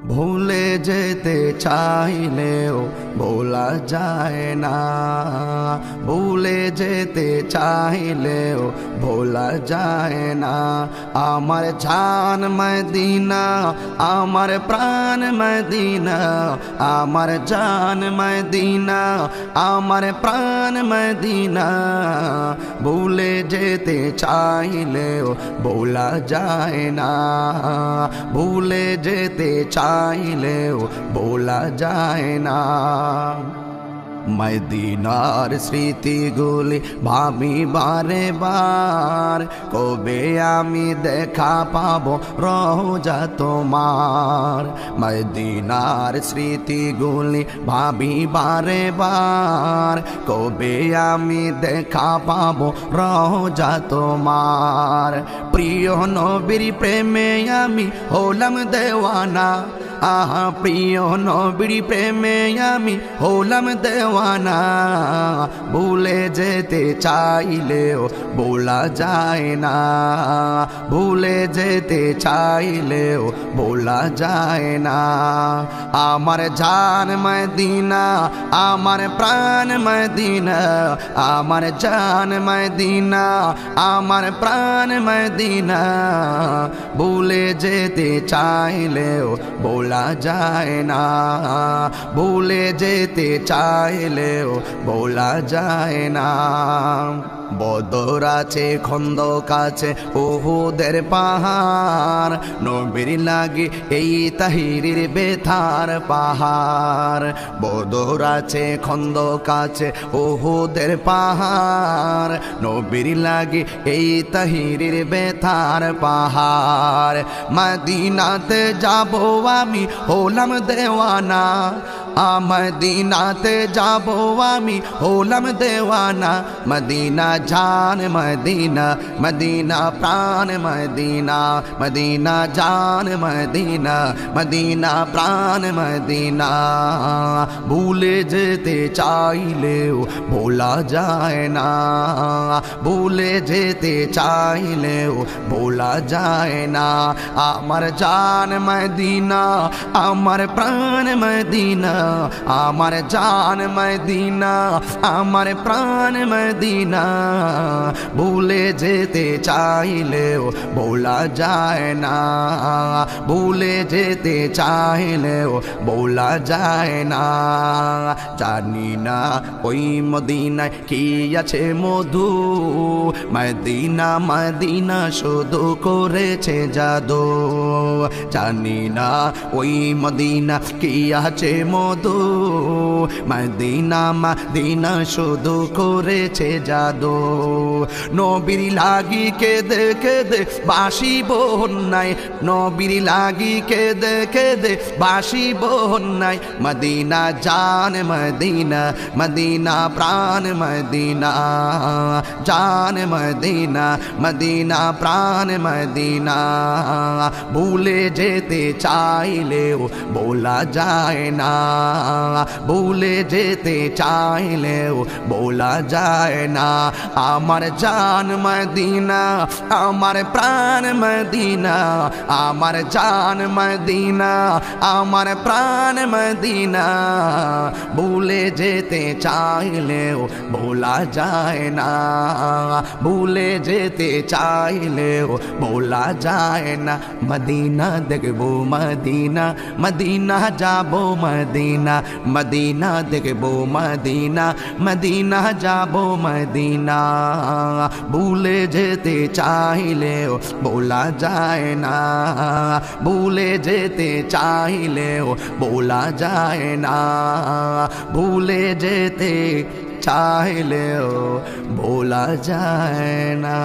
ভুলে যেতে চাইলেও ভোলা যায় না, ভুলে যেতে চাইলেও ভোলা যায় না। আমার জান মদিনা, আমার প্রাণ মদিনা, আমার জান মদিনা, আমার প্রাণ মদিনা। ভুলে যেতে চাইলেও ভোলা যায় না, ভুলে যেতে চাইলেও ভোলা যায় না। মদিনার স্মৃতিগুলি ভাবি বারে বার, কবে আমি দেখা পাবো রওজা তোমার। মদিনার স্মৃতিগুলি ভাবি বারে বার, কবে আমি দেখা পাবো রওজা তোমার। প্রিয় নবীর প্রেমে আমি হলাম দেওয়ানা, আহা প্রিয় নবীর প্রেমে আমি হলাম দেওয়ানা। ভুলে যেতে চাইলেও ভোলা যায় না, ভুলে যেতে চাইলেও ভোলা যায় না। আমার জান মদিনা, আমার প্রাণ মদিনা, আমার জান মদিনা, আমার প্রাণ মদিনা। ভুলে যেতে চাইলেও ভোলা যায় না, ভুলে যেতে চাইলেও ভোলা যায় না। বদর আছে, খন্দক আছে, উহুদের পাহাড়, নবীর লাগি এই তাহিরির বেথার পাহাড়। বদর আছে, খন্দক আছে, উহুদের পাহাড়, নবীর লাগি এই তাহিরির বেথার পাহাড়। মদিনাতে যাব আমি হলাম দেওয়ানা, মদিনাতে যাব আমি হলাম দেওয়ানা। মদিনা জান মদিনা, মদিনা প্রাণ মদিনা, মদিনা জান মদিনা, মদিনা প্রাণ মদিনা। ভুলে যেতে চাইলেও ভোলা যায় না, ভুলে যেতে চাইলেও ভোলা যায় না। আমার জান মদিনা, আমার প্রাণ মদিনা, আমার জান মদিনা, আমার প্রাণ মদিনা। ভুলে যেতে চাইলেও ভোলা যায় না, ভুলে যেতে চাইলেও ভোলা যায় না। জানি না ওই মদিনায় কি আছে মধু, মদিনা মদিনা শুধু করেছে জাদু। জানি না ওই মদিনা কি আছে মধু, মদিনা মদিনা শুধু করেছে জাদু। নবীর লাগি কেঁদে কেঁদে বাসি বন্যায়, নবীর লাগি কেঁদে কেঁদে বাসি বন্যায়। মদিনা জান মদিনা, মদিনা প্রাণ মদিনা, জান মদিনা, মদিনা প্রাণ মদিনা। ভুলে যেতে চাইলেও ভোলা যায় না, ভুলে যেতে চাইলেও ভোলা যায় না। আমার জান মদিনা, আমার প্রাণ মদিনা, আমার জান মদিনা, আমার প্রাণ মদিনা। ভুলে যেতে চাইলেও ভোলা যায় না, ভুলে যেতে চাইলেও ভোলা যায় না। মদিনা দেখবো মদিনা, মদিনা যাবো মদিনা, মদিনা দেখবো মদিনা, মদিনা যাবো মদিনা। ভুলে যেতে চাইলেও ভোলা যায় না, ভুলে যেতে চাইলেও ভোলা যায় না, ভুলে যেতে চাইলেও ভোলা যায় না।